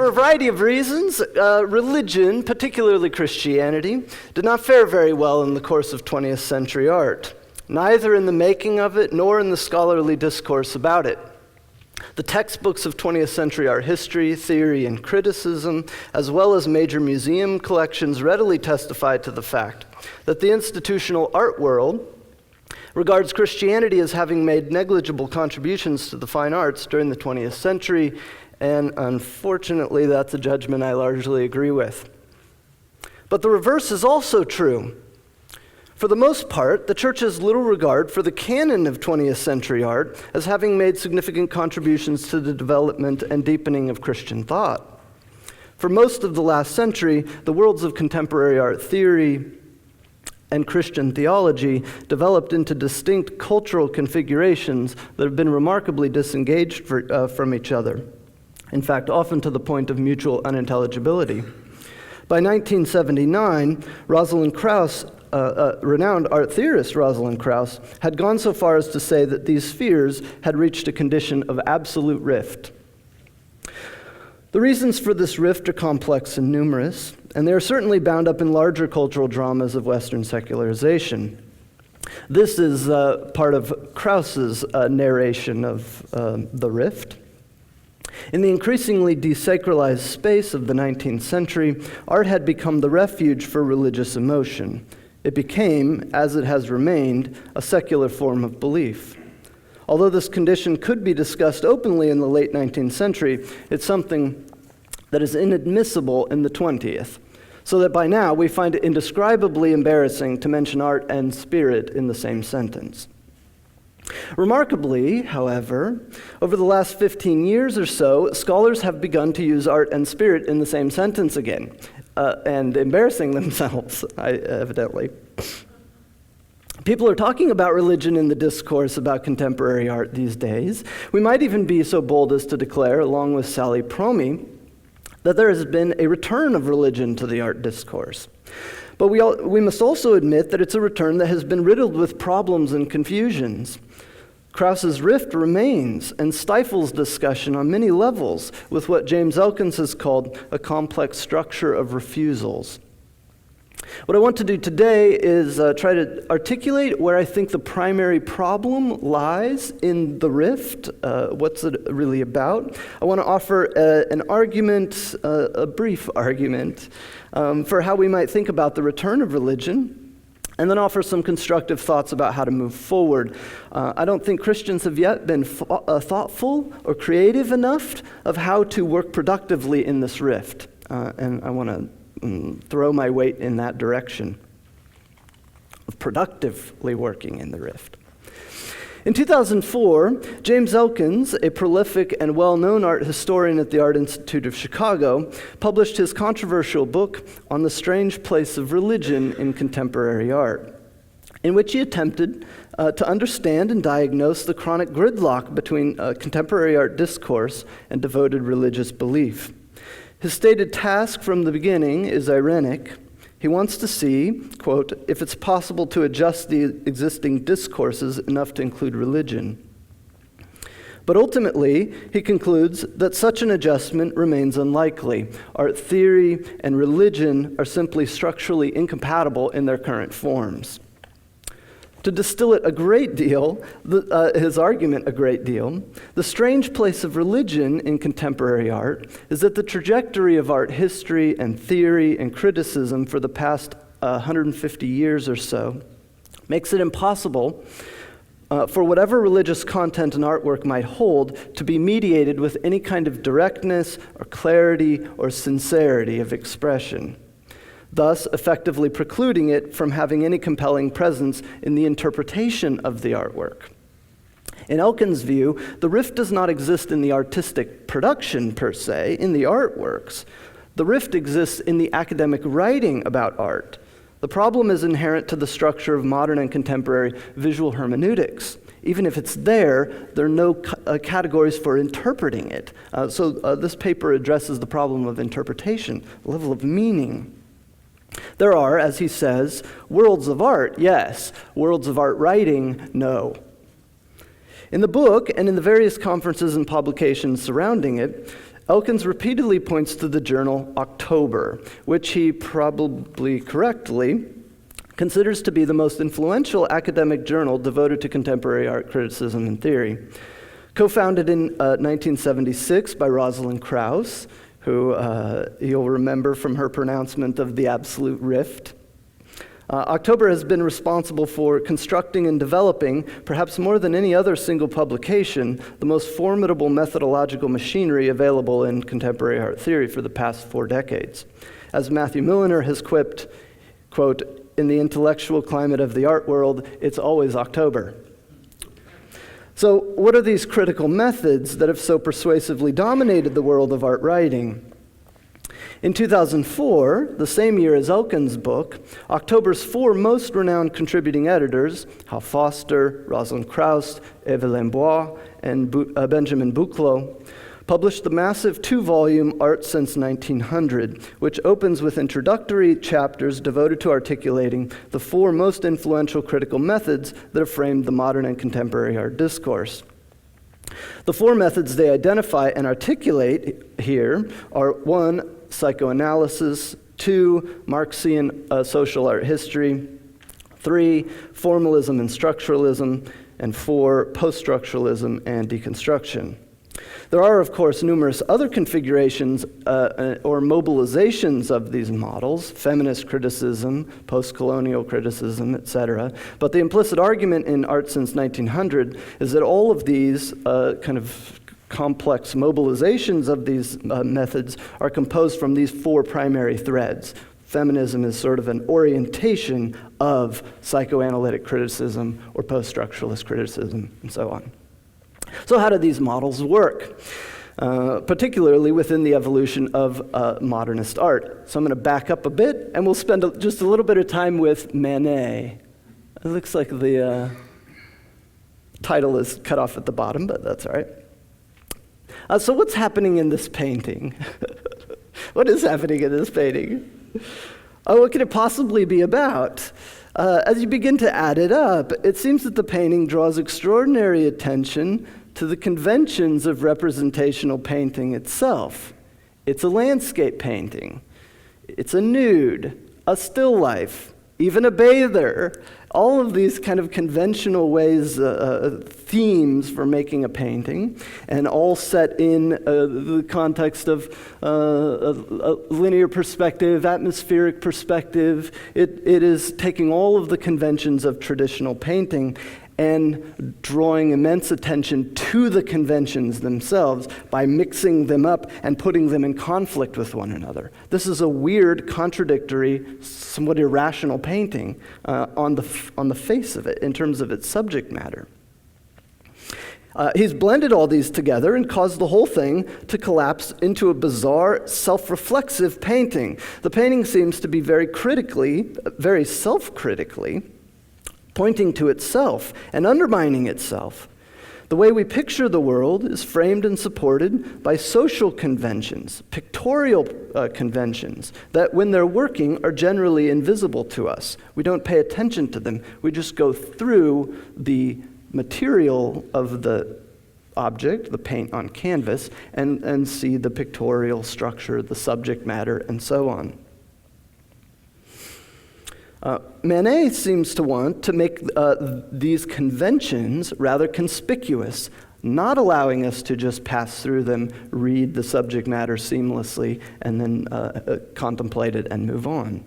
For a variety of reasons, religion, particularly Christianity, did not fare very well in the course of 20th century art, neither in the making of it nor in the scholarly discourse about it. The textbooks of 20th century art history, theory, and criticism, as well as major museum collections, readily testify to the fact that the institutional art world regards Christianity as having made negligible contributions to the fine arts during the 20th century, and unfortunately, that's a judgment I largely agree with. But the reverse is also true. For the most part, the church has little regard for the canon of 20th century art as having made significant contributions to the development and deepening of Christian thought. For most of the last century, the worlds of contemporary art theory and Christian theology developed into distinct cultural configurations that have been remarkably disengaged from each other. In fact, often to the point of mutual unintelligibility. By 1979, Rosalind Krauss, renowned art theorist Rosalind Krauss, had gone so far as to say that these spheres had reached a condition of absolute rift. The reasons for this rift are complex and numerous, and they are certainly bound up in larger cultural dramas of Western secularization. This is part of Krauss's narration of the rift. In the increasingly desacralized space of the 19th century, art had become the refuge for religious emotion. It became, as it has remained, a secular form of belief. Although this condition could be discussed openly in the late 19th century, it's something that is inadmissible in the 20th, so that by now we find it indescribably embarrassing to mention art and spirit in the same sentence. Remarkably, however, over the last 15 years or so, scholars have begun to use art and spirit in the same sentence again, and embarrassing themselves, evidently. People are talking about religion in the discourse about contemporary art these days. We might even be so bold as to declare, along with Sally Promy, that there has been a return of religion to the art discourse. But we must also admit that it's a return that has been riddled with problems and confusions. Krauses Rift remains and stifles discussion on many levels with what James Elkins has called a complex structure of refusals. What I want to do today is try to articulate where I think the primary problem lies in the rift. What's it really about? I want to offer an argument, a brief argument, for how we might think about the return of religion, and then offer some constructive thoughts about how to move forward. I don't think Christians have yet been thoughtful or creative enough of how to work productively in this rift, and I want to throw my weight in that direction of productively working in the rift. In 2004, James Elkins, a prolific and well-known art historian at the Art Institute of Chicago, published his controversial book on the strange place of religion in contemporary art, in which he attempted to understand and diagnose the chronic gridlock between contemporary art discourse and devoted religious belief. His stated task from the beginning is ironic. He wants to see, quote, if it's possible to adjust the existing discourses enough to include religion. But ultimately, he concludes that such an adjustment remains unlikely. Art theory and religion are simply structurally incompatible in their current forms. To distill it a great deal, his argument a great deal, the strange place of religion in contemporary art is that the trajectory of art history and theory and criticism for the past 150 years or so makes it impossible for whatever religious content and artwork might hold to be mediated with any kind of directness or clarity or sincerity of expression, thus effectively precluding it from having any compelling presence in the interpretation of the artwork. In Elkins' view, the rift does not exist in the artistic production per se, in the artworks. The rift exists in the academic writing about art. The problem is inherent to the structure of modern and contemporary visual hermeneutics. Even if it's there are no categories for interpreting it. So this paper addresses the problem of interpretation, level of meaning. There are, as he says, worlds of art, yes. Worlds of art writing, no. In the book, and in the various conferences and publications surrounding it, Elkins repeatedly points to the journal October, which he probably correctly considers to be the most influential academic journal devoted to contemporary art criticism and theory. Co-founded in 1976 by Rosalind Krauss, who you'll remember from her pronouncement of the absolute rift. October has been responsible for constructing and developing, perhaps more than any other single publication, the most formidable methodological machinery available in contemporary art theory for the past 4 decades. As Matthew Milliner has quipped, quote, "In the intellectual climate of the art world, it's always October." So what are these critical methods that have so persuasively dominated the world of art writing? In 2004, the same year as Elkins' book, October's 4 most renowned contributing editors, Hal Foster, Rosalind Krauss, Evelyn Bois, and Benjamin Buchloh, published the massive 2-volume Art Since 1900, which opens with introductory chapters devoted to articulating the 4 most influential critical methods that have framed the modern and contemporary art discourse. The 4 methods they identify and articulate here are 1, psychoanalysis, 2, Marxian social art history, 3, formalism and structuralism, and 4, post-structuralism and deconstruction. There are, of course, numerous other configurations or mobilizations of these models, feminist criticism, post-colonial criticism, etc. But the implicit argument in Art Since 1900 is that all of these kind of complex mobilizations of these methods are composed from these 4 primary threads. Feminism is sort of an orientation of psychoanalytic criticism or post-structuralist criticism, and so on. So how do these models work? Particularly within the evolution of modernist art. So I'm going to back up a bit, and we'll spend just a little bit of time with Manet. It looks like the title is cut off at the bottom, but that's all right. So what's happening in this painting? What is happening in this painting? What could it possibly be about? As you begin to add it up, it seems that the painting draws extraordinary attention to the conventions of representational painting itself. It's a landscape painting. It's a nude, a still life, even a bather. All of these kind of conventional ways, themes for making a painting, and all set in the context of a linear perspective, atmospheric perspective. It is taking all of the conventions of traditional painting and drawing immense attention to the conventions themselves by mixing them up and putting them in conflict with one another. This is a weird, contradictory, somewhat irrational painting on the face of it in terms of its subject matter. He's blended all these together and caused the whole thing to collapse into a bizarre, self-reflexive painting. The painting seems to be very self-critically, pointing to itself and undermining itself. The way we picture the world is framed and supported by social conventions, pictorial conventions, that when they're working are generally invisible to us. We don't pay attention to them. We just go through the material of the object, the paint on canvas, and see the pictorial structure, the subject matter, and so on. Manet seems to want to make these conventions rather conspicuous, not allowing us to just pass through them, read the subject matter seamlessly, and then contemplate it and move on.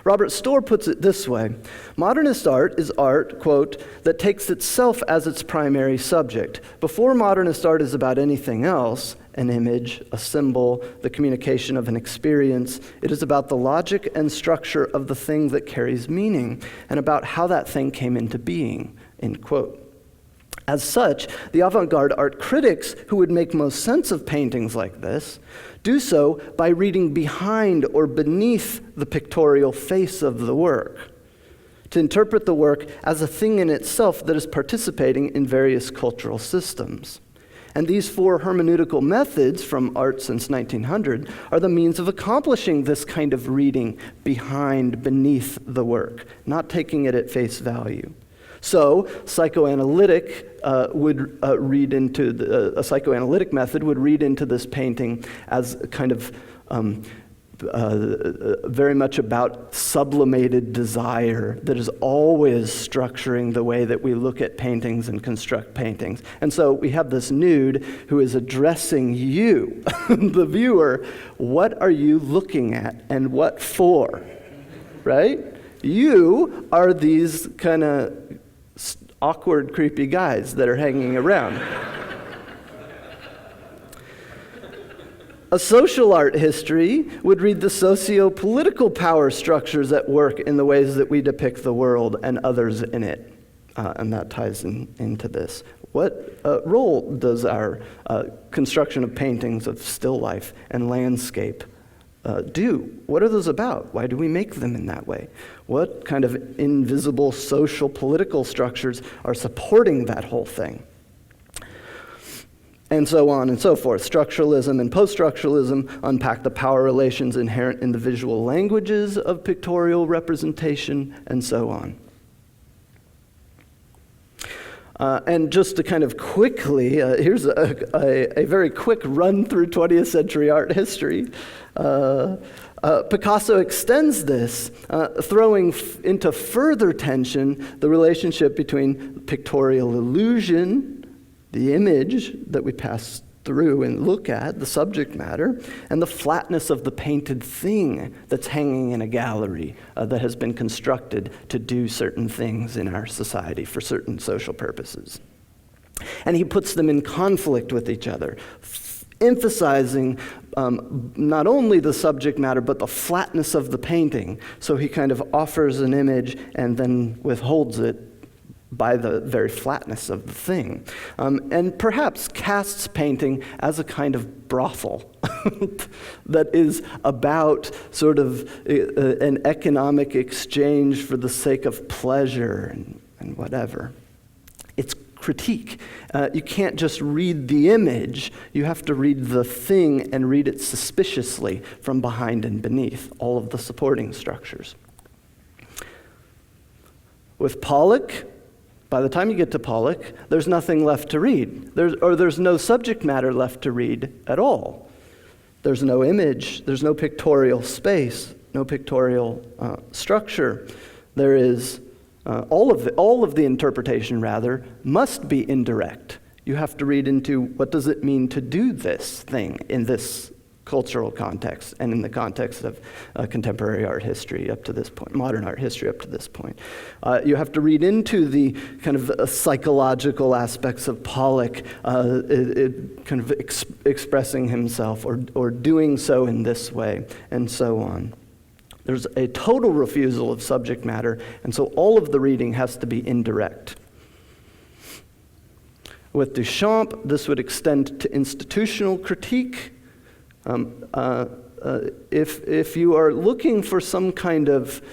Robert Storr puts it this way: modernist art is art, quote, that takes itself as its primary subject. Before modernist art is about anything else, an image, a symbol, the communication of an experience, it is about the logic and structure of the thing that carries meaning, and about how that thing came into being, end quote. As such, the avant-garde art critics who would make most sense of paintings like this do so by reading behind or beneath the pictorial face of the work, to interpret the work as a thing in itself that is participating in various cultural systems. And these 4 hermeneutical methods from Art Since 1900 are the means of accomplishing this kind of reading beneath the work, not taking it at face value. So psychoanalytic would read into a psychoanalytic method would read into this painting as a kind of very much about sublimated desire that is always structuring the way that we look at paintings and construct paintings. And so we have this nude who is addressing you, the viewer. What are you looking at and what for? Right? You are these kind of awkward, creepy guys that are hanging around. A social art history would read the socio-political power structures at work in the ways that we depict the world and others in it. And that ties into this. What role does our construction of paintings of still life and landscape do? What are those about? Why do we make them in that way? What kind of invisible social political structures are supporting that whole thing? And so on and so forth. Structuralism and post-structuralism unpack the power relations inherent in the visual languages of pictorial representation, and so on. And just to kind of quickly, here's a very quick run through 20th century art history. Picasso extends this, throwing into further tension the relationship between pictorial illusion, the image that we pass through and look at, the subject matter, and the flatness of the painted thing that's hanging in a gallery that has been constructed to do certain things in our society for certain social purposes. And he puts them in conflict with each other, emphasizing not only the subject matter, but the flatness of the painting. So he kind of offers an image and then withholds it by the very flatness of the thing. And perhaps casts painting as a kind of brothel that is about sort of an economic exchange for the sake of pleasure and whatever. It's critique. You can't just read the image, you have to read the thing and read it suspiciously from behind and beneath all of the supporting structures. With Pollock, by the time you get to Pollock, there's nothing left to read. There's no subject matter left to read at all. There's no image, there's no pictorial space, no pictorial structure. There is all of the interpretation, rather, must be indirect. You have to read into what does it mean to do this thing in this cultural context and in the context of contemporary art history up to this point, modern art history up to this point. You have to read into the kind of psychological aspects of Pollock, kind of expressing himself or doing so in this way, and so on. There's a total refusal of subject matter, and so all of the reading has to be indirect. With Duchamp, this would extend to institutional critique. If you are looking for some kind of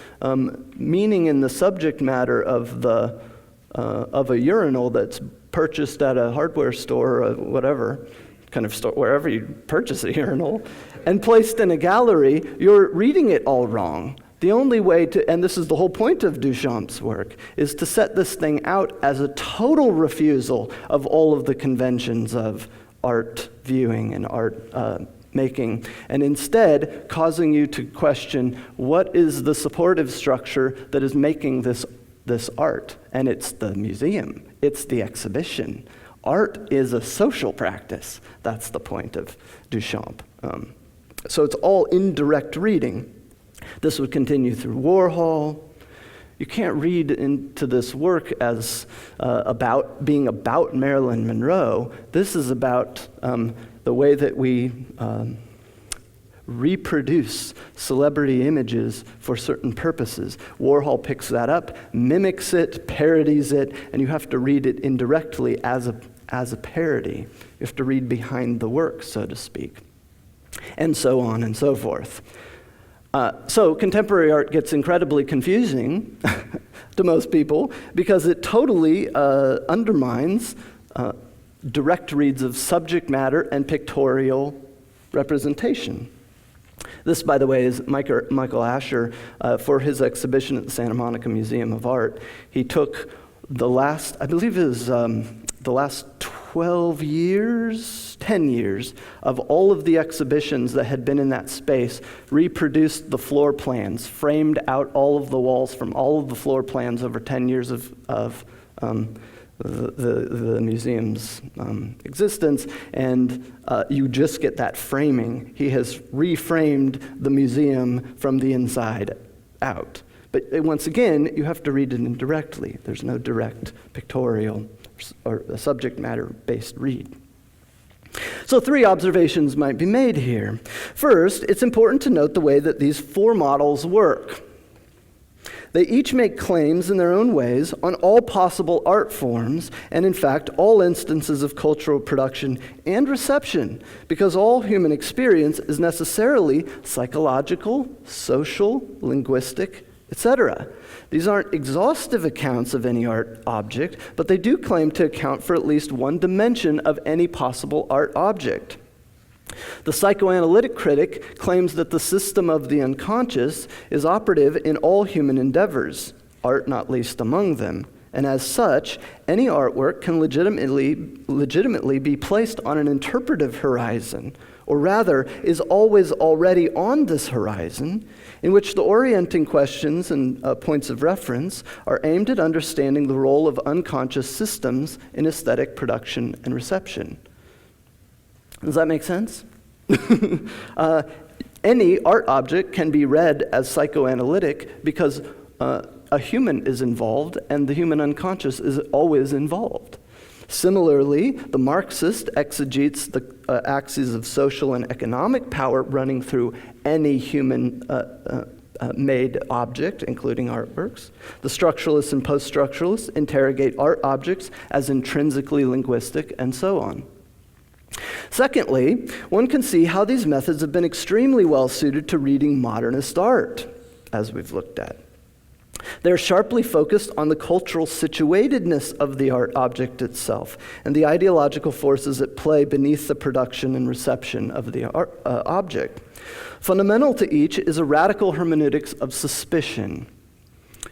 meaning in the subject matter of a urinal that's purchased at a hardware store or whatever kind of store, wherever you purchase a urinal, and placed in a gallery, you're reading it all wrong. The only way to, and this is the whole point of Duchamp's work, is to set this thing out as a total refusal of all of the conventions of art viewing and art making, and instead causing you to question what is the supportive structure that is making this art. And it's the museum, it's the exhibition. Art is a social practice. That's the point of Duchamp. So it's all indirect reading. This would continue through Warhol. You can't read into this work as about being about Marilyn Monroe. This is about the way that we reproduce celebrity images for certain purposes. Warhol picks that up, mimics it, parodies it, and you have to read it indirectly as a parody. You have to read behind the work, so to speak, and so on and so forth. So contemporary art gets incredibly confusing to most people because it totally undermines direct reads of subject matter and pictorial representation. This, by the way, is Michael Asher for his exhibition at the Santa Monica Museum of Art. He took the last 12 years, 10 years of all of the exhibitions that had been in that space reproduced the floor plans, framed out all of the walls from all of the floor plans over 10 years of the museum's existence, and you just get that framing. He has reframed the museum from the inside out. But once again, you have to read it indirectly. There's no direct pictorial or subject matter-based read. So 3 observations might be made here. First, it's important to note the way that these 4 models work. They each make claims in their own ways on all possible art forms, and in fact, all instances of cultural production and reception, because all human experience is necessarily psychological, social, linguistic, etc. These aren't exhaustive accounts of any art object, but they do claim to account for at least one dimension of any possible art object. The psychoanalytic critic claims that the system of the unconscious is operative in all human endeavors, art not least among them, and as such, any artwork can legitimately be placed on an interpretive horizon, or rather is always already on this horizon, in which the orienting questions and points of reference are aimed at understanding the role of unconscious systems in aesthetic production and reception. Does that make sense? Any art object can be read as psychoanalytic because a human is involved and the human unconscious is always involved. Similarly, the Marxist exegetes the axes of social and economic power running through any human made object, including artworks. The structuralists and post-structuralists interrogate art objects as intrinsically linguistic, and so on. Secondly, one can see how these methods have been extremely well suited to reading modernist art, as we've looked at. They're sharply focused on the cultural situatedness of the art object itself and the ideological forces at play beneath the production and reception of the art, object. Fundamental to each is a radical hermeneutics of suspicion,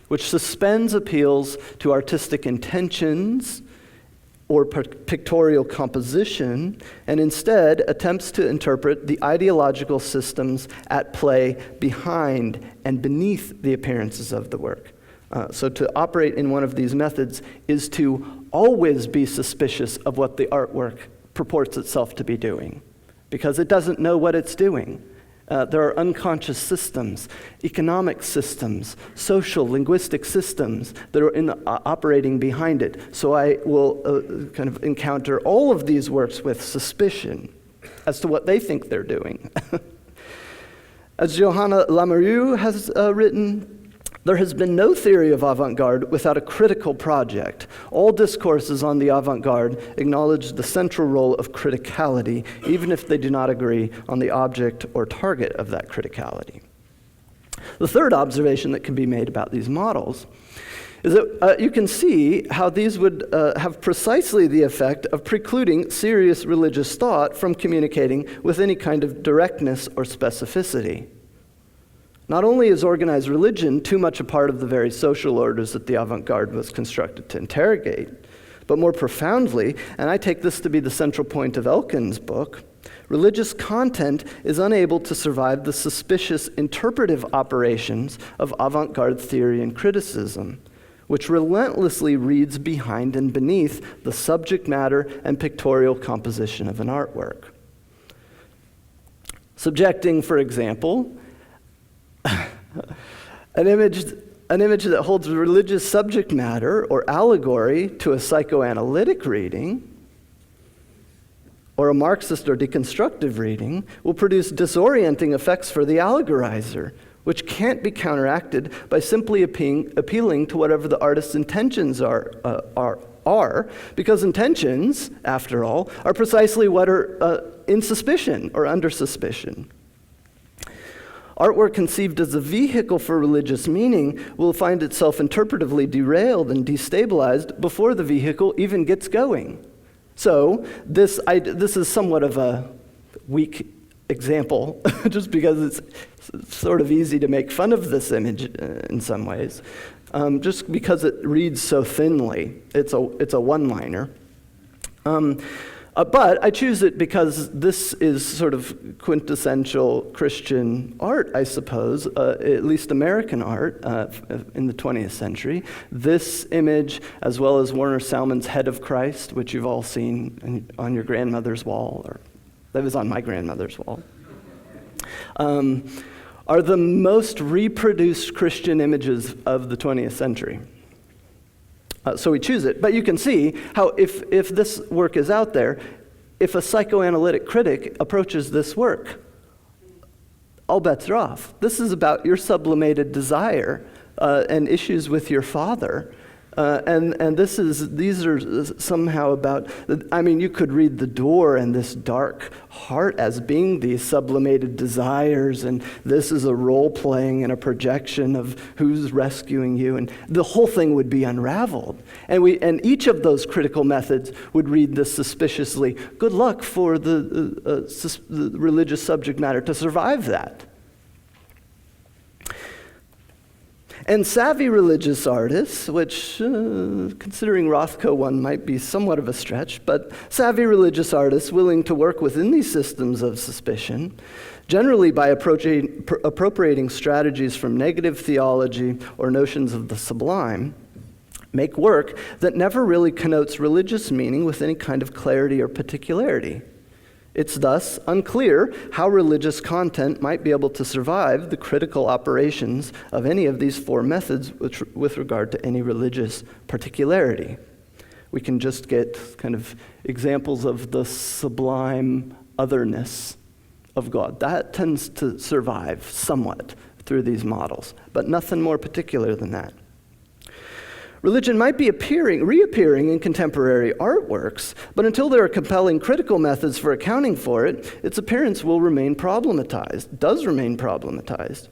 which suspends appeals to artistic intentions or pictorial composition, and instead attempts to interpret the ideological systems at play behind and beneath the appearances of the work. So to operate in one of these methods is to always be suspicious of what the artwork purports itself to be doing, because it doesn't know what it's doing. There are unconscious systems, economic systems, social, linguistic systems that are operating behind it. So I will kind of encounter all of these works with suspicion as to what they think they're doing. As Johanna Lamoureux has written, there has been no theory of avant-garde without a critical project. All discourses on the avant-garde acknowledge the central role of criticality, even if they do not agree on the object or target of that criticality. The third observation that can be made about these models is that you can see how these would have precisely the effect of precluding serious religious thought from communicating with any kind of directness or specificity. Not only is organized religion too much a part of the very social orders that the avant-garde was constructed to interrogate, but more profoundly, and I take this to be the central point of Elkins' book, religious content is unable to survive the suspicious interpretive operations of avant-garde theory and criticism, which relentlessly reads behind and beneath the subject matter and pictorial composition of an artwork. Subjecting, for example, an image that holds religious subject matter or allegory to a psychoanalytic reading or a Marxist or deconstructive reading will produce disorienting effects for the allegorizer, which can't be counteracted by simply appealing to whatever the artist's intentions are, because intentions, after all, are precisely what are in suspicion or under suspicion. Artwork conceived as a vehicle for religious meaning will find itself interpretively derailed and destabilized before the vehicle even gets going. So this is somewhat of a weak example, just because it's sort of easy to make fun of this image in some ways. just because it reads so thinly. It's a one-liner. But I choose it because this is sort of quintessential Christian art, I suppose, at least American art in the 20th century. This image, as well as Warner Salmon's Head of Christ, which you've all seen on your grandmother's wall, or that was on my grandmother's wall, are the most reproduced Christian images of the 20th century. So we choose it. But you can see how if this work is out there, if a psychoanalytic critic approaches this work, all bets are off. This is about your sublimated desire and issues with your father. And these are somehow about, you could read The Door and this dark heart as being these sublimated desires, and this is a role-playing and a projection of who's rescuing you, and the whole thing would be unraveled. And each of those critical methods would read this suspiciously. Good luck for the religious subject matter to survive that. And savvy religious artists, which, considering Rothko one might be somewhat of a stretch, but savvy religious artists willing to work within these systems of suspicion, generally by appropriating strategies from negative theology or notions of the sublime, make work that never really connotes religious meaning with any kind of clarity or particularity. It's thus unclear how religious content might be able to survive the critical operations of any of these four methods with regard to any religious particularity. We can just get kind of examples of the sublime otherness of God. That tends to survive somewhat through these models, but nothing more particular than that. Religion might be reappearing in contemporary artworks, but until there are compelling critical methods for accounting for it, its appearance will remain problematized, does remain problematized.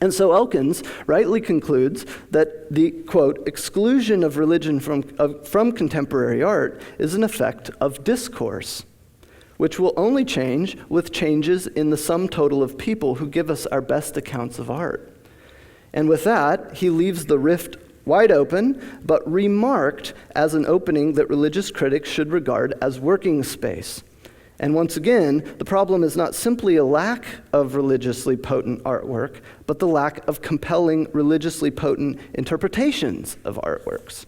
And so Elkins rightly concludes that the, quote, exclusion of religion from contemporary art is an effect of discourse, which will only change with changes in the sum total of people who give us our best accounts of art. And with that, he leaves the rift wide open, but remarked as an opening that religious critics should regard as working space. And once again, the problem is not simply a lack of religiously potent artwork, but the lack of compelling religiously potent interpretations of artworks.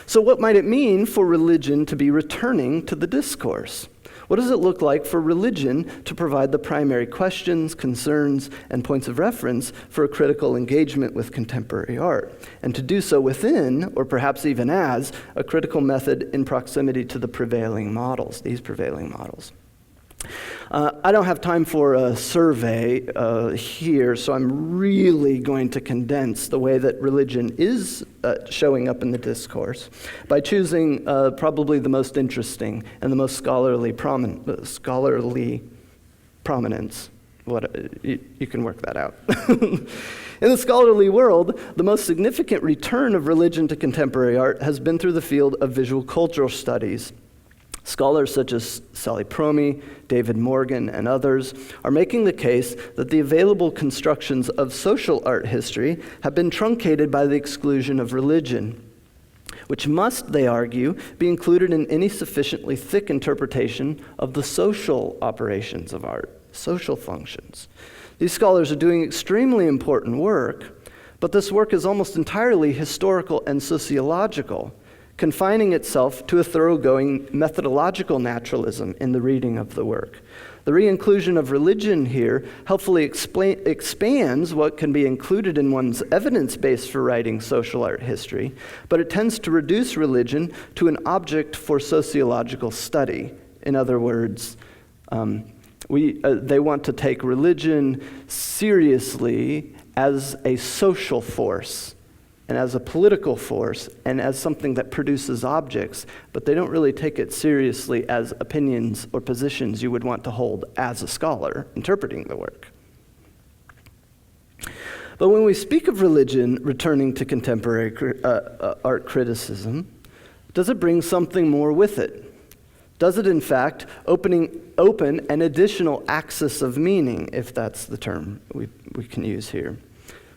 So what might it mean for religion to be returning to the discourse? What does it look like for religion to provide the primary questions, concerns, and points of reference for a critical engagement with contemporary art, and to do so within, or perhaps even as, a critical method in proximity to the prevailing models, these prevailing models? I don't have time for a survey here, so I'm really going to condense the way that religion is showing up in the discourse by choosing probably the most interesting and the most scholarly prominence. You can work that out. In the scholarly world, the most significant return of religion to contemporary art has been through the field of visual cultural studies. Scholars such as Sally Promy, David Morgan, and others are making the case that the available constructions of social art history have been truncated by the exclusion of religion, which must, they argue, be included in any sufficiently thick interpretation of the social operations of art, social functions. These scholars are doing extremely important work, but this work is almost entirely historical and sociological, confining itself to a thoroughgoing methodological naturalism in the reading of the work. The re-inclusion of religion here helpfully expands what can be included in one's evidence base for writing social art history, but it tends to reduce religion to an object for sociological study. In other words, they want to take religion seriously as a social force, and as a political force, and as something that produces objects, but they don't really take it seriously as opinions or positions you would want to hold as a scholar interpreting the work. But when we speak of religion returning to contemporary art criticism, does it bring something more with it? Does it, in fact, open an additional axis of meaning, if that's the term we can use here?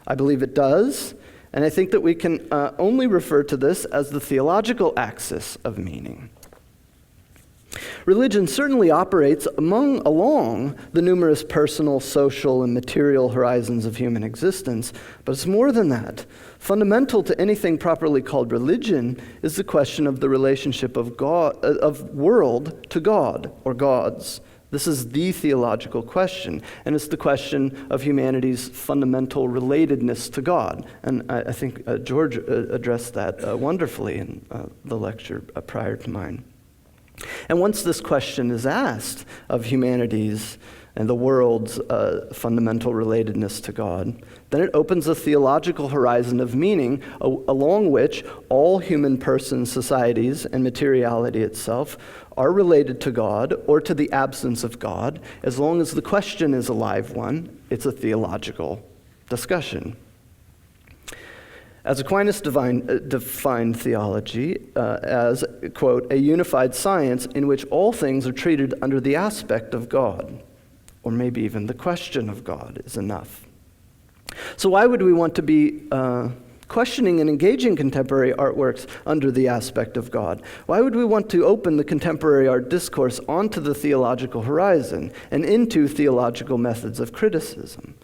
I believe it does, and I think that we can only refer to this as the theological axis of meaning. Religion certainly operates along the numerous personal, social, and material horizons of human existence, but it's more than that. Fundamental to anything properly called religion is the question of the relationship of world to God or gods. This is the theological question, and it's the question of humanity's fundamental relatedness to God. And I think George addressed that wonderfully in the lecture prior to mine. And once this question is asked of humanity's and the world's fundamental relatedness to God, then it opens a theological horizon of meaning along which all human persons, societies, and materiality itself are related to God or to the absence of God. As long as the question is a live one, it's a theological discussion. As Aquinas defined theology as, quote, a unified science in which all things are treated under the aspect of God, or maybe even the question of God is enough. So why would we want to be questioning and engaging contemporary artworks under the aspect of God? Why would we want to open the contemporary art discourse onto the theological horizon and into theological methods of criticism?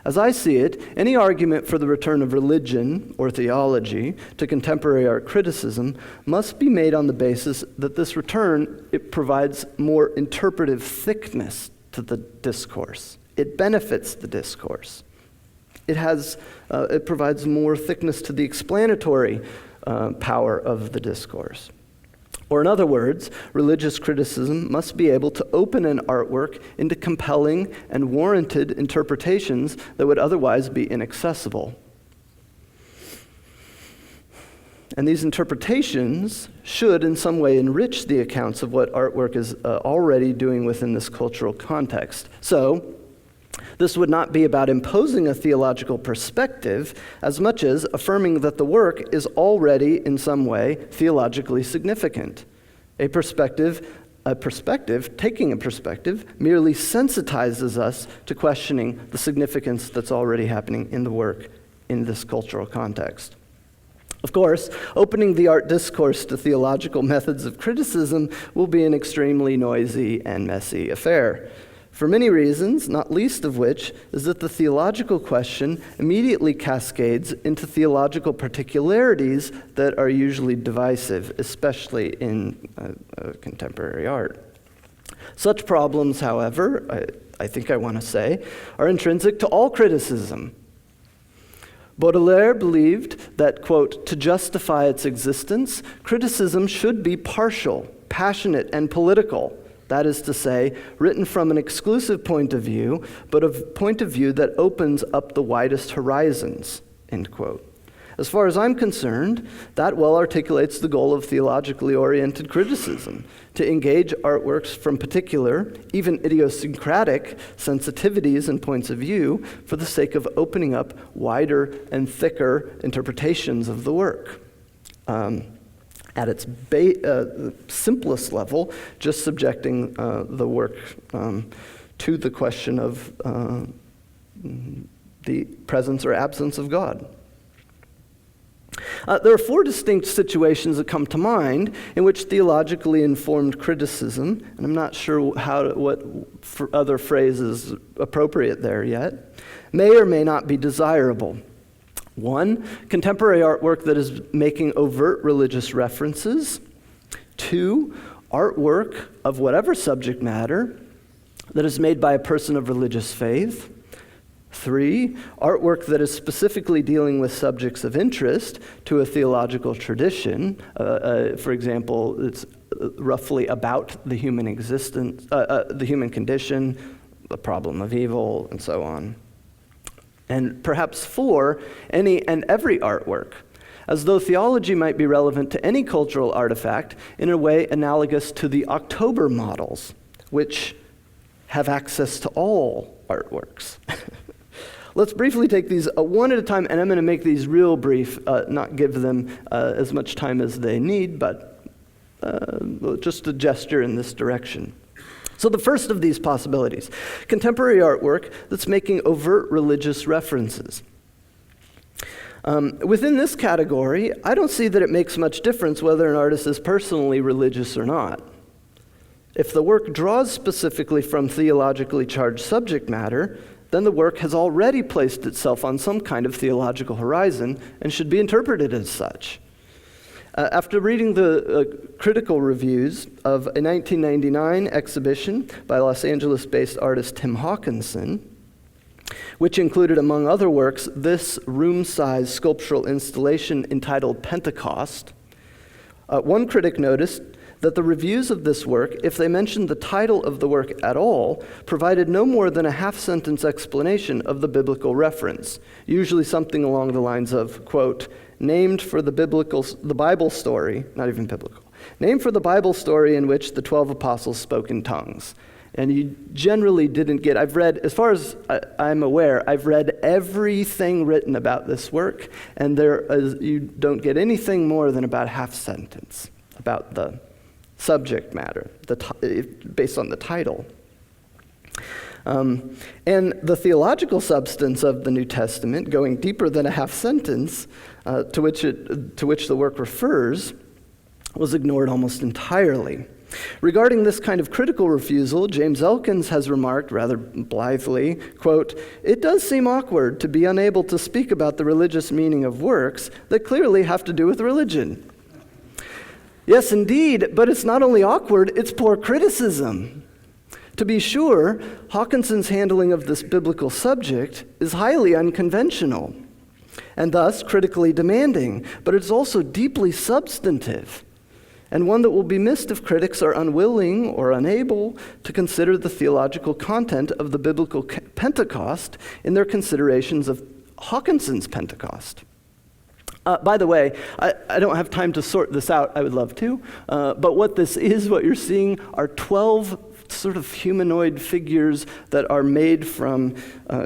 As I see it, any argument for the return of religion or theology to contemporary art criticism must be made on the basis that this return, it provides more interpretive thickness to the discourse. It benefits the discourse. It provides more thickness to the explanatory power of the discourse. Or in other words, religious criticism must be able to open an artwork into compelling and warranted interpretations that would otherwise be inaccessible. And these interpretations should in some way enrich the accounts of what artwork is already doing within this cultural context. So, this would not be about imposing a theological perspective as much as affirming that the work is already in some way theologically significant. Taking a perspective merely sensitizes us to questioning the significance that's already happening in the work in this cultural context. Of course, opening the art discourse to theological methods of criticism will be an extremely noisy and messy affair. For many reasons, not least of which is that the theological question immediately cascades into theological particularities that are usually divisive, especially in contemporary art. Such problems, however, I think I want to say, are intrinsic to all criticism. Baudelaire believed that, quote, to justify its existence, criticism should be partial, passionate, and political. That is to say, written from an exclusive point of view, but a point of view that opens up the widest horizons, end quote. As far as I'm concerned, that well articulates the goal of theologically oriented criticism, to engage artworks from particular, even idiosyncratic, sensitivities and points of view for the sake of opening up wider and thicker interpretations of the work. At its simplest level, just subjecting the work to the question of the presence or absence of God. There are four distinct situations that come to mind in which theologically informed criticism, and I'm not sure what other phrase is appropriate there yet, may or may not be desirable. One, contemporary artwork that is making overt religious references. Two, artwork of whatever subject matter that is made by a person of religious faith. Three, artwork that is specifically dealing with subjects of interest to a theological tradition. For example, it's roughly about the human existence, the human condition, the problem of evil, and so on. And perhaps four, any and every artwork, as though theology might be relevant to any cultural artifact in a way analogous to the October models, which have access to all artworks. Let's briefly take these one at a time, and I'm going to make these real brief, not give them as much time as they need, but just a gesture in this direction. So the first of these possibilities, contemporary artwork that's making overt religious references. Within this category, I don't see that it makes much difference whether an artist is personally religious or not. If the work draws specifically from theologically charged subject matter, then the work has already placed itself on some kind of theological horizon and should be interpreted as such. After reading the critical reviews of a 1999 exhibition by Los Angeles-based artist Tim Hawkinson, which included, among other works, this room-sized sculptural installation entitled Pentecost, one critic noticed that the reviews of this work, if they mentioned the title of the work at all, provided no more than a half-sentence explanation of the biblical reference, usually something along the lines of, quote, named for the Bible story, not even biblical, named for the Bible story in which the 12 apostles spoke in tongues. And you generally didn't get, I've read, as far as I'm aware, I've read everything written about this work, and you don't get anything more than about half sentence about the subject matter, based on the title. And the theological substance of the New Testament, going deeper than a half sentence, to which the work refers, was ignored almost entirely. Regarding this kind of critical refusal, James Elkins has remarked rather blithely, quote, "It does seem awkward to be unable to speak about the religious meaning of works that clearly have to do with religion." Yes, indeed, but it's not only awkward, it's poor criticism. To be sure, Hawkinson's handling of this biblical subject is highly unconventional, and thus critically demanding, but it's also deeply substantive, and one that will be missed if critics are unwilling or unable to consider the theological content of the biblical Pentecost in their considerations of Hawkinson's Pentecost. By the way, I don't have time to sort this out. I would love to. But what this is, what you're seeing, are 12 sort of humanoid figures that are made from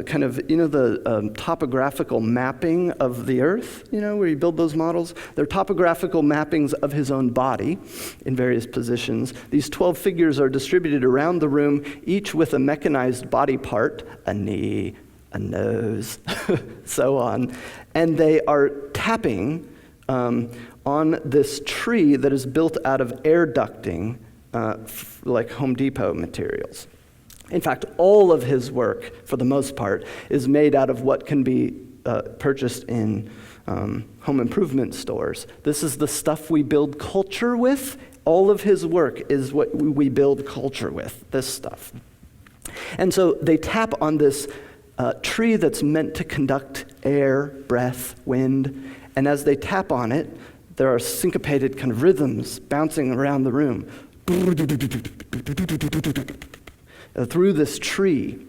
kind of, the topographical mapping of the earth, where you build those models. They're topographical mappings of his own body in various positions. These 12 figures are distributed around the room, each with a mechanized body part, a knee, a nose, so on. And they are tapping on this tree that is built out of air ducting, like Home Depot materials. In fact, all of his work, for the most part, is made out of what can be purchased in home improvement stores. This is the stuff we build culture with. All of his work is what we build culture with, this stuff. And so they tap on this tree that's meant to conduct air, breath, wind, and as they tap on it, there are syncopated kind of rhythms bouncing around the room through this tree.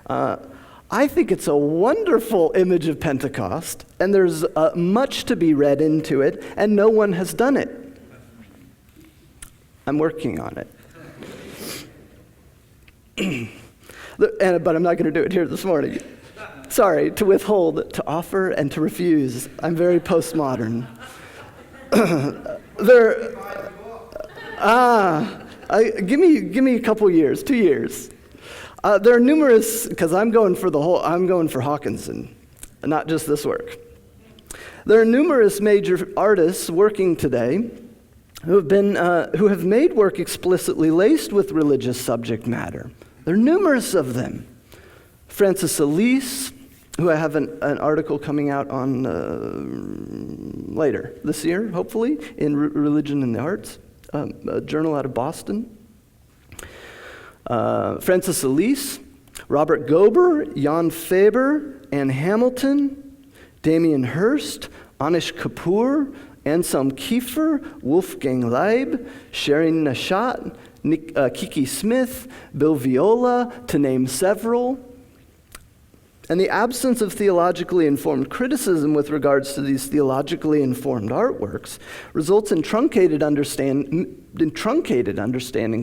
I think it's a wonderful image of Pentecost, and there's much to be read into it, and no one has done it. I'm working on it. But I'm not going to do it here this morning. Sorry, to withhold, to offer, and to refuse. I'm very postmodern. Give me a couple years, 2 years. There are numerous, because I'm going for Hawkinson, not just this work. There are numerous major artists working today who have made work explicitly laced with religious subject matter. There are numerous of them. Francis Elise, who I have an article coming out on later this year, hopefully, in Religion and the Arts, a journal out of Boston. Francis Elise, Robert Gober, Jan Faber, Ann Hamilton, Damien Hirst, Anish Kapoor, Anselm Kiefer, Wolfgang Leib, Sharon Nashat, Kiki Smith, Bill Viola, to name several. And the absence of theologically informed criticism with regards to these theologically informed artworks results in truncated understandings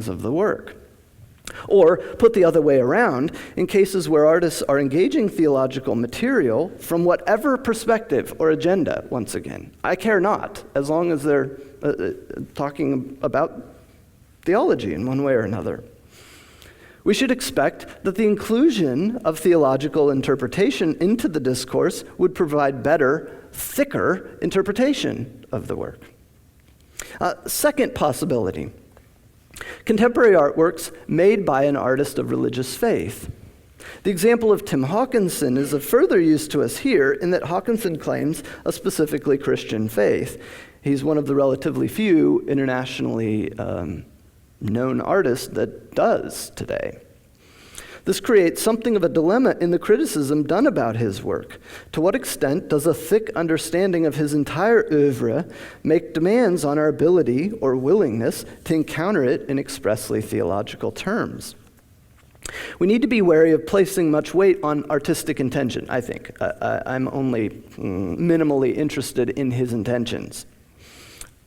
of the work. Or, put the other way around, in cases where artists are engaging theological material from whatever perspective or agenda, once again, I care not, as long as they're talking about theology in one way or another. We should expect that the inclusion of theological interpretation into the discourse would provide better, thicker interpretation of the work. Second possibility, contemporary artworks made by an artist of religious faith. The example of Tim Hawkinson is of further use to us here in that Hawkinson claims a specifically Christian faith. He's one of the relatively few internationally known artists that does today. This creates something of a dilemma in the criticism done about his work. To what extent does a thick understanding of his entire oeuvre make demands on our ability or willingness to encounter it in expressly theological terms? We need to be wary of placing much weight on artistic intention, I think. I'm only minimally interested in his intentions,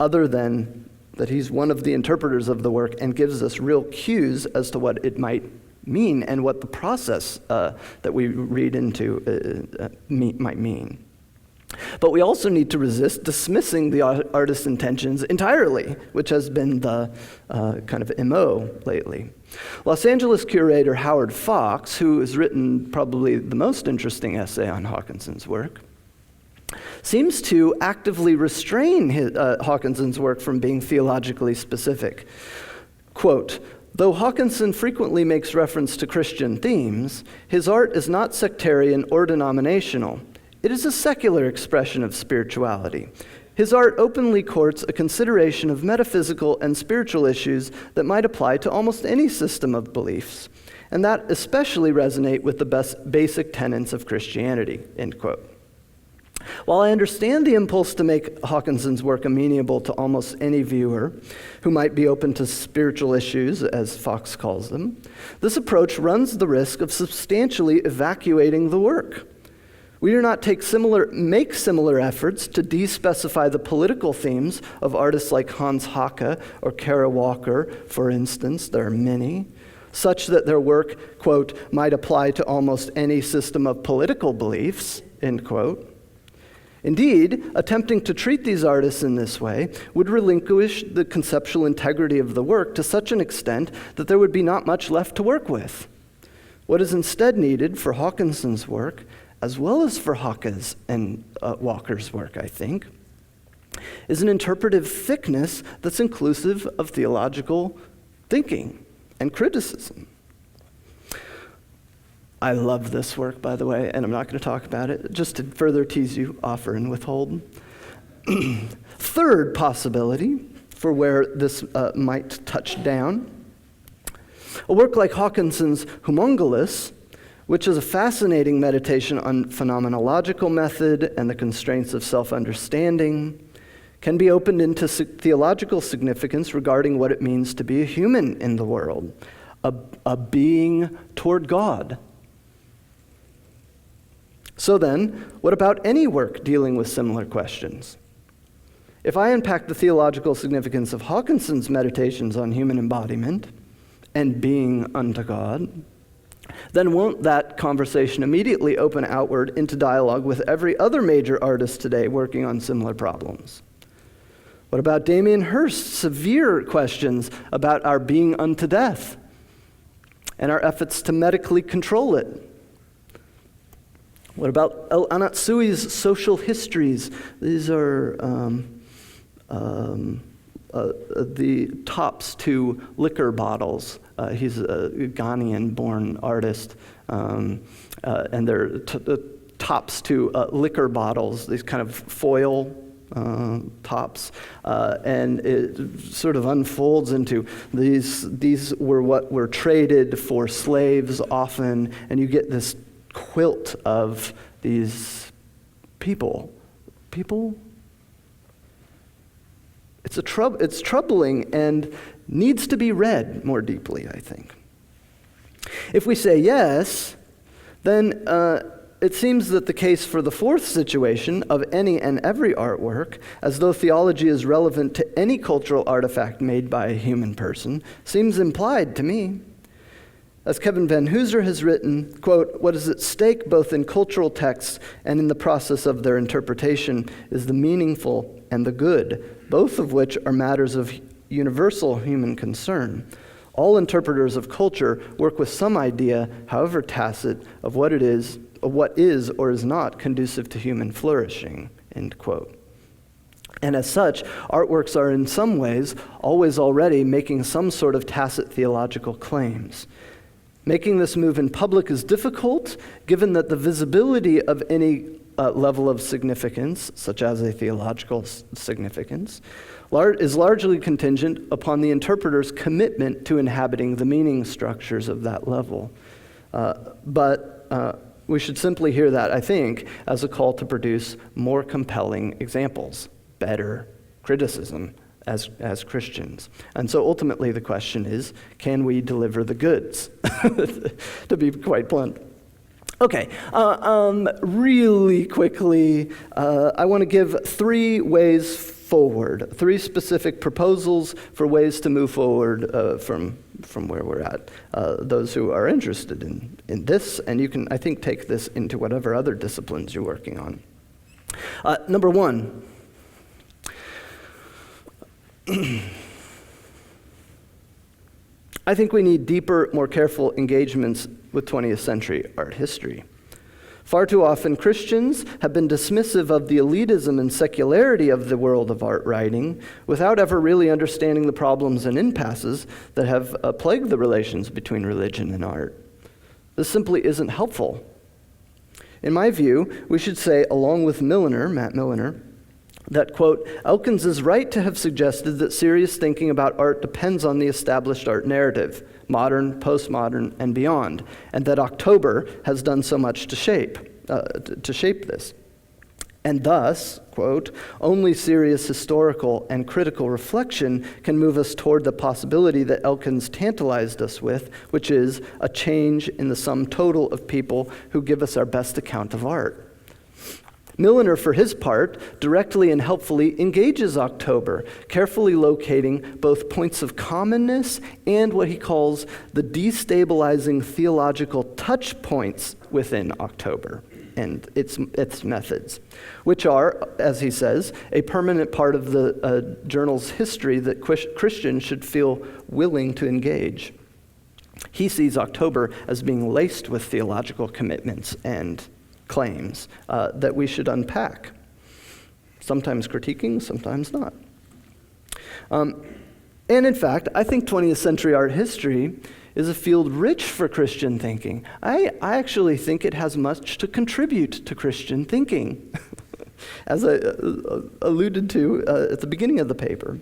other than that he's one of the interpreters of the work and gives us real cues as to what it might mean and what the process that we read into might mean. But we also need to resist dismissing the artist's intentions entirely, which has been the kind of MO lately. Los Angeles curator Howard Fox, who has written probably the most interesting essay on Hawkinson's work, seems to actively restrain Hawkinson's work from being theologically specific. Quote, "Though Hawkinson frequently makes reference to Christian themes, his art is not sectarian or denominational. It is a secular expression of spirituality. His art openly courts a consideration of metaphysical and spiritual issues that might apply to almost any system of beliefs, and that especially resonate with the basic tenets of Christianity," end quote. While I understand the impulse to make Hawkinson's work amenable to almost any viewer who might be open to spiritual issues, as Fox calls them, this approach runs the risk of substantially evacuating the work. We do not make similar efforts to de-specify the political themes of artists like Hans Hacke or Kara Walker, for instance, there are many, such that their work, quote, "might apply to almost any system of political beliefs," end quote. Indeed, attempting to treat these artists in this way would relinquish the conceptual integrity of the work to such an extent that there would be not much left to work with. What is instead needed for Hawkinson's work, as well as for Hacke's and Walker's work, I think, is an interpretive thickness that's inclusive of theological thinking and criticism. I love this work, by the way, and I'm not going to talk about it, just to further tease you, offer and withhold. Third possibility for where this might touch down, a work like Hawkinson's Homunculus, which is a fascinating meditation on phenomenological method and the constraints of self-understanding, can be opened into theological significance regarding what it means to be a human in the world, a being toward God. So then, what about any work dealing with similar questions? If I unpack the theological significance of Hawkinson's meditations on human embodiment and being unto God, then won't that conversation immediately open outward into dialogue with every other major artist today working on similar problems? What about Damien Hirst's severe questions about our being unto death and our efforts to medically control it? What about El Anatsui's social histories? These are the tops to liquor bottles. He's a Ghanaian-born artist, and they're tops to liquor bottles, these kind of foil tops, and it sort of unfolds into these were what were traded for slaves often, and you get this quilt of these people. It's troubling and needs to be read more deeply, I think. If we say yes, then it seems that the case for the fourth situation of any and every artwork, as though theology is relevant to any cultural artifact made by a human person, seems implied to me. As Kevin Van Hooser has written, quote, "What is at stake both in cultural texts and in the process of their interpretation is the meaningful and the good, both of which are matters of universal human concern. All interpreters of culture work with some idea, however tacit, of what is or is not conducive to human flourishing," end quote. And as such, artworks are in some ways always already making some sort of tacit theological claims. Making this move in public is difficult, given that the visibility of any level of significance, such as a theological significance, is largely contingent upon the interpreter's commitment to inhabiting the meaning structures of that level. But we should simply hear that, I think, as a call to produce more compelling examples, better criticism as Christians. And so ultimately the question is, can we deliver the goods? To be quite blunt. Okay, really quickly, I want to give 3 ways forward, 3 specific proposals for ways to move forward from where we're at. Those who are interested in this, and you can, I think, take this into whatever other disciplines you're working on. Number 1, I think we need deeper, more careful engagements with 20th century art history. Far too often, Christians have been dismissive of the elitism and secularity of the world of art writing without ever really understanding the problems and impasses that have plagued the relations between religion and art. This simply isn't helpful. In my view, we should say, along with Matt Milliner, that, quote, Elkins is right to have suggested that serious thinking about art depends on the established art narrative, modern, postmodern, and beyond, and that October has done so much to shape this. And thus, quote, only serious historical and critical reflection can move us toward the possibility that Elkins tantalized us with, which is a change in the sum total of people who give us our best account of art. Milliner, for his part, directly and helpfully engages October, carefully locating both points of commonness and what he calls the destabilizing theological touch points within October and its methods, which are, as he says, a permanent part of the journal's history that Christians should feel willing to engage. He sees October as being laced with theological commitments and claims that we should unpack, sometimes critiquing, sometimes not. And in fact, I think 20th century art history is a field rich for Christian thinking. I actually think it has much to contribute to Christian thinking, as I alluded to at the beginning of the paper.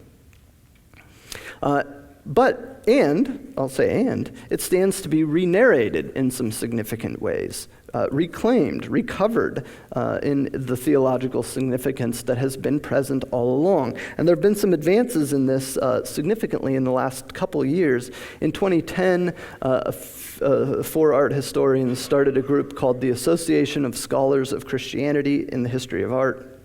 But it stands to be re-narrated in some significant ways, reclaimed, recovered in the theological significance that has been present all along. And there have been some advances in this significantly in the last couple of years. In 2010, 4 art historians started a group called the Association of Scholars of Christianity in the History of Art,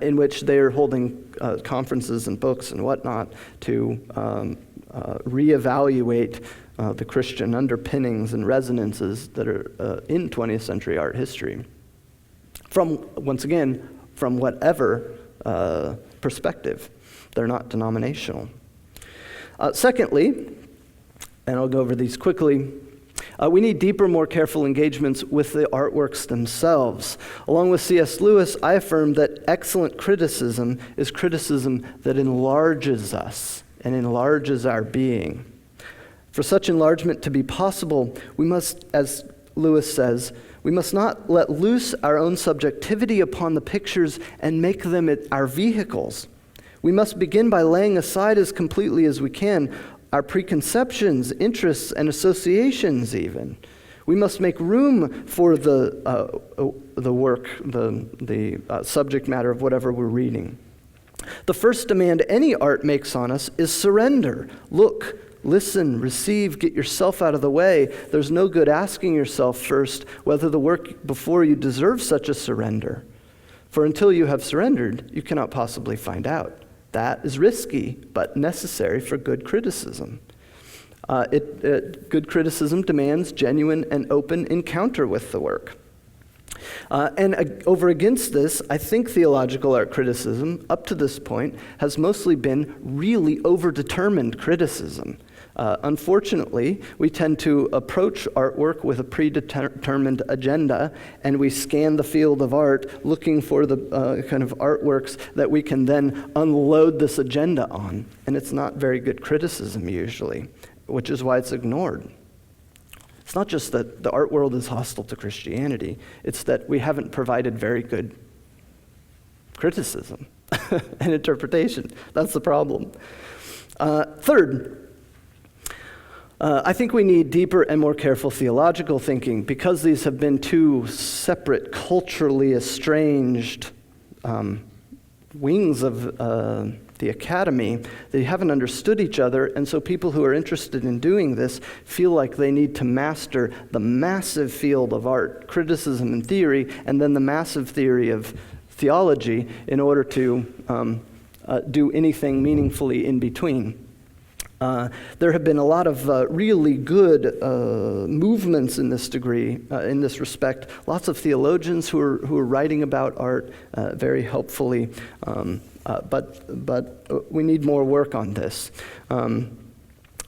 in which they are holding conferences and books and whatnot to reevaluate the Christian underpinnings and resonances that are in 20th century art history. Once again, from whatever perspective. They're not denominational. Secondly, and I'll go over these quickly, we need deeper, more careful engagements with the artworks themselves. Along with C.S. Lewis, I affirm that excellent criticism is criticism that enlarges us and enlarges our being. For such enlargement to be possible, we must, as Lewis says, we must not let loose our own subjectivity upon the pictures and make them our vehicles. We must begin by laying aside as completely as we can our preconceptions, interests, and associations even. We must make room for the work, the subject matter of whatever we're reading. The first demand any art makes on us is surrender. Look, listen, receive, get yourself out of the way. There's no good asking yourself first whether the work before you deserves such a surrender. For until you have surrendered, you cannot possibly find out. That is risky, but necessary for good criticism. Good criticism demands genuine and open encounter with the work. Over against this, I think theological art criticism, up to this point, has mostly been really overdetermined criticism. Unfortunately, we tend to approach artwork with a predetermined agenda, and we scan the field of art looking for the kind of artworks that we can then unload this agenda on. And it's not very good criticism usually, which is why it's ignored. It's not just that the art world is hostile to Christianity, it's that we haven't provided very good criticism and interpretation. That's the problem. Third, I think we need deeper and more careful theological thinking because these have been two separate, culturally estranged wings of the academy. They haven't understood each other, and so people who are interested in doing this feel like they need to master the massive field of art, criticism and theory, and then the massive theory of theology in order to do anything meaningfully in between. There have been a lot of really good movements in this degree, in this respect. Lots of theologians who are writing about art very helpfully, but we need more work on this.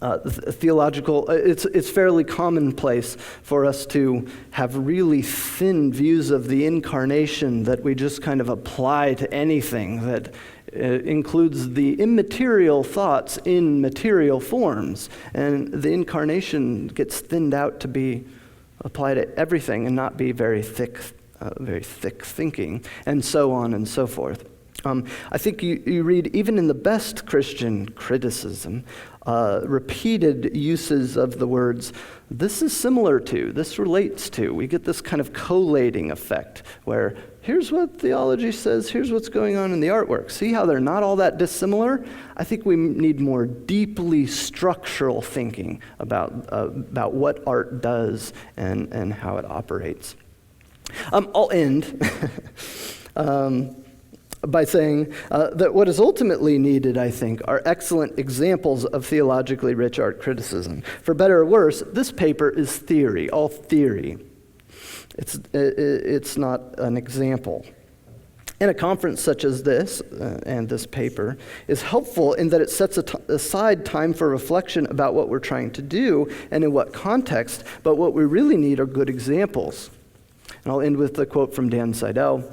Theological, it's fairly commonplace for us to have really thin views of the incarnation that we just kind of apply to anything that includes the immaterial thoughts in material forms, and the incarnation gets thinned out to be applied to everything and not be very thick thinking, and so on and so forth. I think you read, even in the best Christian criticism, repeated uses of the words, this is similar to, this relates to. We get this kind of collating effect where here's what theology says, here's what's going on in the artwork. See how they're not all that dissimilar? I think we need more deeply structural thinking about what art does and how it operates. I'll end by saying that what is ultimately needed, I think, are excellent examples of theologically rich art criticism. For better or worse, this paper is theory, all theory. It's not an example. And a conference such as this, and this paper, is helpful in that it sets aside time for reflection about what we're trying to do and in what context, but what we really need are good examples. And I'll end with a quote from Dan Seidel.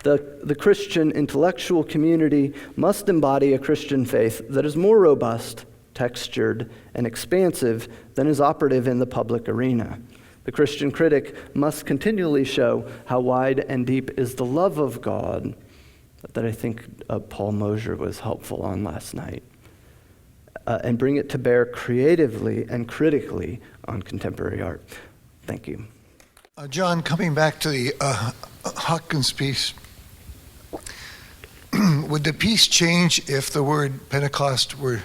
The Christian intellectual community must embody a Christian faith that is more robust, textured, and expansive than is operative in the public arena. The Christian critic must continually show how wide and deep is the love of God that I think Paul Mosier was helpful on last night, and bring it to bear creatively and critically on contemporary art. Thank you. John, coming back to the Hawkins piece, would the piece change if the word Pentecost were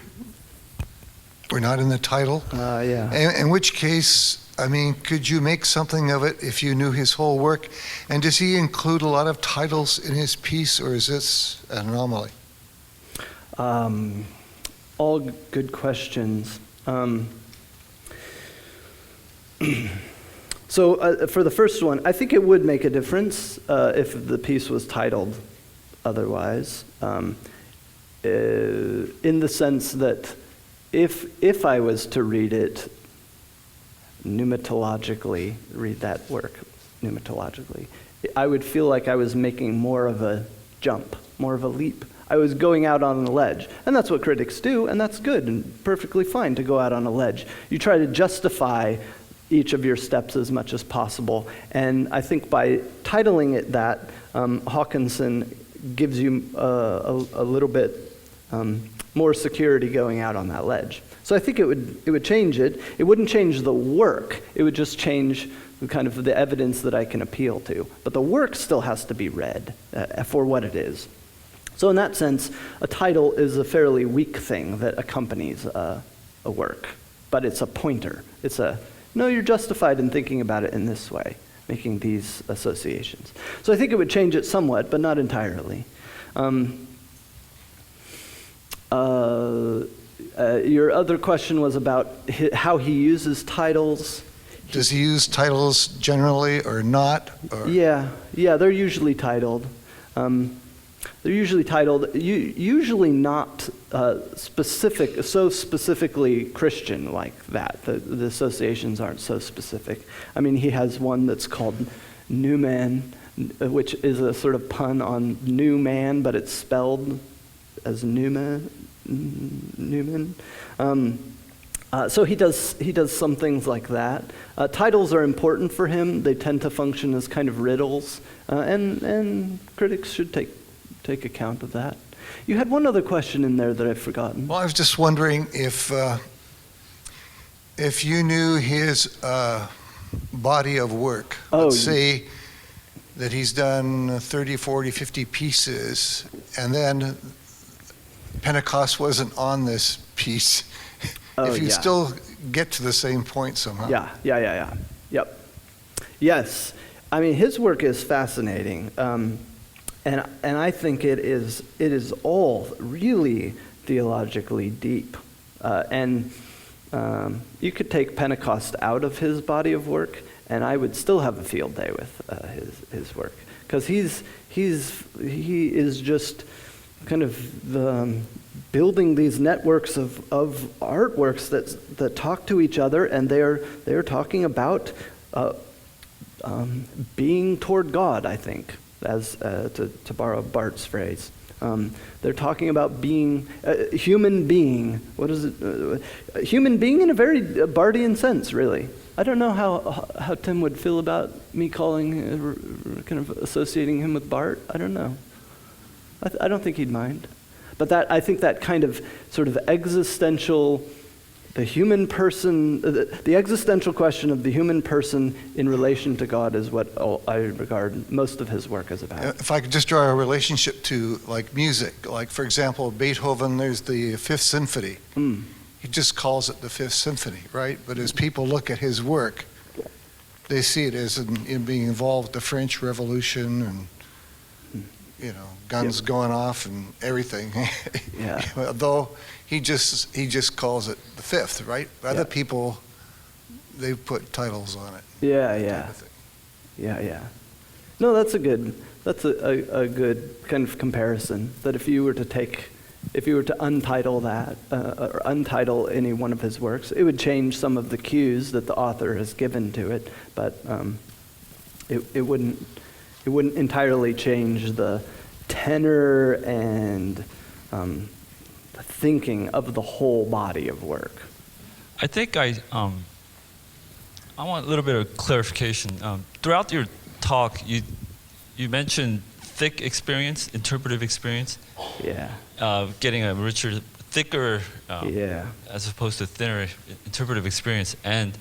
not in the title? Yeah. In which case, I mean, could you make something of it if you knew his whole work? And does he include a lot of titles in his piece, or is this an anomaly? All good questions. So for the first one, I think it would make a difference if the piece was titled otherwise, in the sense that if I was to read it pneumatologically, read that work pneumatologically, I would feel like I was making more of a jump, more of a leap. I was going out on a ledge. And that's what critics do, and that's good and perfectly fine to go out on a ledge. You try to justify each of your steps as much as possible. And I think by titling it that, Hawkinson gives you a little bit more security going out on that ledge. So I think it would change it. It wouldn't change the work. It would just change kind of the evidence that I can appeal to. But the work still has to be read for what it is. So in that sense, a title is a fairly weak thing that accompanies a work. But it's a pointer. No, you're justified in thinking about it in this way, making these associations. So I think it would change it somewhat, but not entirely. Your other question was about how he uses titles. Does he use titles generally or not? Or? Yeah, they're usually titled. Usually not specifically Christian like that. The associations aren't so specific. I mean, he has one that's called New Man, which is a sort of pun on new man, but it's spelled as Newman. So he does some things like that. Titles are important for him. They tend to function as kind of riddles, and critics should take account of that. You had one other question in there that I've forgotten. Well, I was just wondering if you knew his body of work. Let's say that he's done 30, 40, 50 pieces, and then Pentecost wasn't on this piece. If you still get to the same point somehow. Yeah. Yep. Yes. I mean, his work is fascinating. And I think it is all really theologically deep. And you could take Pentecost out of his body of work, and I would still have a field day with his work. Because he is just kind of building these networks of artworks that talk to each other, and they're talking about being toward God, I think, as to borrow Bart's phrase. They're talking about being human being. What is it? Human being in a very Bartian sense, really. I don't know how Tim would feel about me kind of associating him with Bart. I don't know. I don't think he'd mind. But I think that kind of sort of existential, the human person, the existential question of the human person in relation to God is what I regard most of his work as about. If I could just draw a relationship to like music, like for example, Beethoven, there's the Fifth Symphony. He just calls it the Fifth Symphony, right? But as people look at his work, they see it as in being involved with the French Revolution and guns going off and everything. Yeah. Though he just calls it the fifth, right? Other people, they put titles on it. Yeah. No, that's a good kind of comparison. That if you were to untitle that or untitle any one of his works, it would change some of the cues that the author has given to it, but it wouldn't entirely change the tenor and the thinking of the whole body of work. I think I want a little bit of clarification. Throughout your talk, you mentioned thick experience, interpretive experience. Yeah. Getting a richer, thicker, as opposed to thinner interpretive experience. And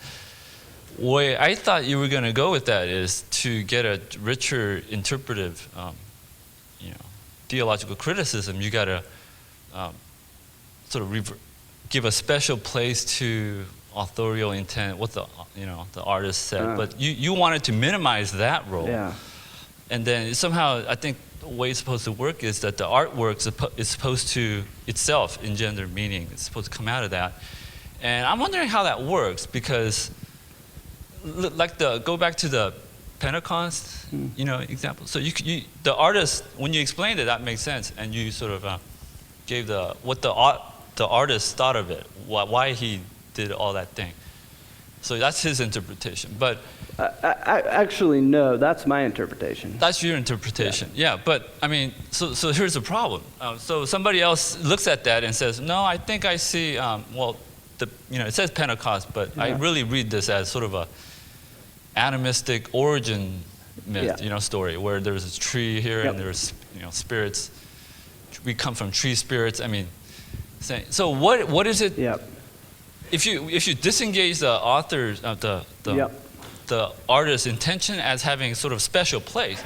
way I thought you were going to go with that is to get a richer interpretive, theological criticism. You got to sort of give a special place to authorial intent, what the artist said. But you wanted to minimize that role. Yeah. And then somehow I think the way it's supposed to work is that the artwork is supposed to itself engender meaning. It's supposed to come out of that. And I'm wondering how that works, because go back to the Pentecost, example. So the artist, when you explained it, that makes sense, and you sort of gave what the artist thought of it, why he did all that thing. So that's his interpretation. But actually, no, that's my interpretation. That's your interpretation, yeah. But I mean, so here's the problem. So somebody else looks at that and says, no, I think I see. It says Pentecost, but I really read this as sort of a animistic origin myth, story where there's a tree here and there's spirits. We come from tree spirits. I mean, so what is it? Yep. If you disengage the author's the artist's intention as having sort of special place,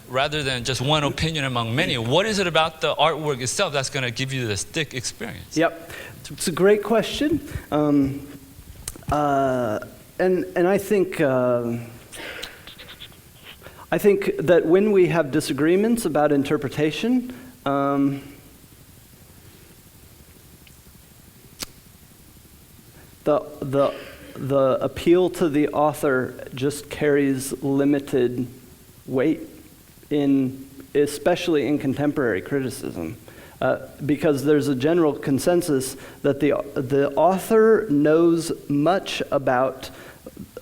rather than just one opinion among many, what is it about the artwork itself that's going to give you this thick experience? Yep, it's a great question, and I think that when we have disagreements about interpretation, the appeal to the author just carries limited weight especially in contemporary criticism. Because there's a general consensus that the author knows much about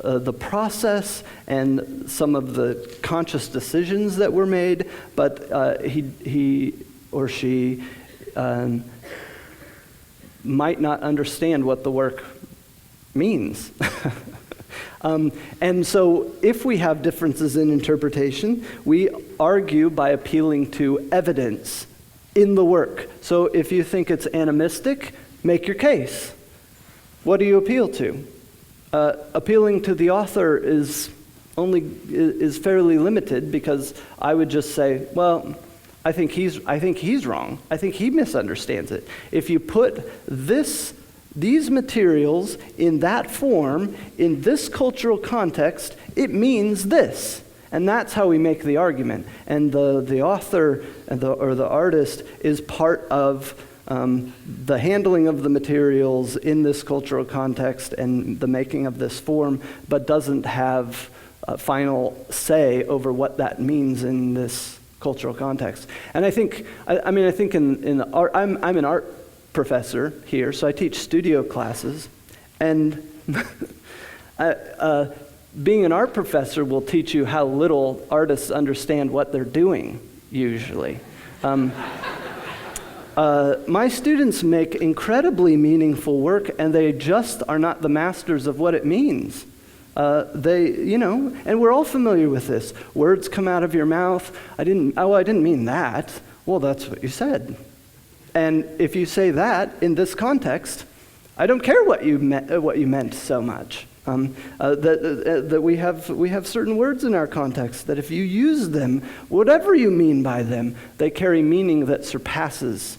the process and some of the conscious decisions that were made, but he or she might not understand what the work means. And so if we have differences in interpretation, we argue by appealing to evidence in the work. So if you think it's animistic, make your case. What do you appeal to? Appealing to the author is fairly limited, because I would just say, well, I think he's wrong. I think he misunderstands it. If you put these materials in that form, in this cultural context, it means this. And that's how we make the argument. And the author or the artist is part of the handling of the materials in this cultural context and the making of this form, but doesn't have a final say over what that means in this cultural context. And I think in art, I'm an art professor here, so I teach studio classes, and being an art professor will teach you how little artists understand what they're doing, usually. My students make incredibly meaningful work, and they just are not the masters of what it means. And we're all familiar with this. Words come out of your mouth. I didn't mean that. Well, that's what you said. And if you say that in this context, I don't care what you meant so much. That we have certain words in our context that if you use them, whatever you mean by them, they carry meaning that surpasses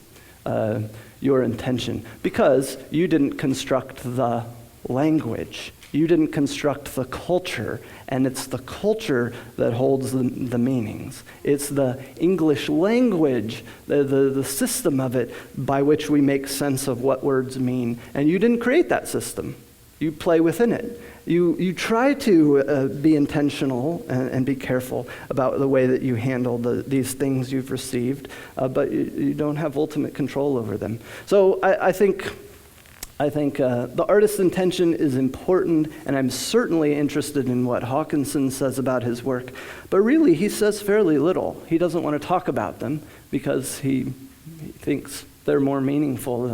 your intention, because you didn't construct the language. You didn't construct the culture, and it's the culture that holds the meanings. It's the English language, the system of it, by which we make sense of what words mean. And you didn't create that system. You play within it. You try to be intentional and be careful about the way that you handle these things you've received, but you don't have ultimate control over them. So I think the artist's intention is important, and I'm certainly interested in what Hawkinson says about his work. But really, he says fairly little. He doesn't want to talk about them because he thinks they're more meaningful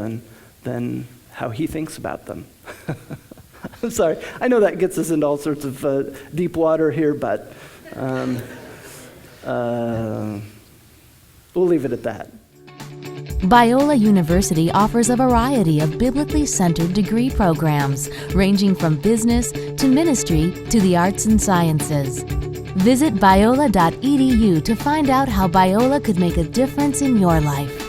than how he thinks about them. I'm sorry. I know that gets us into all sorts of deep water here, but we'll leave it at that. Biola University offers a variety of biblically centered degree programs, ranging from business to ministry to the arts and sciences. Visit biola.edu to find out how Biola could make a difference in your life.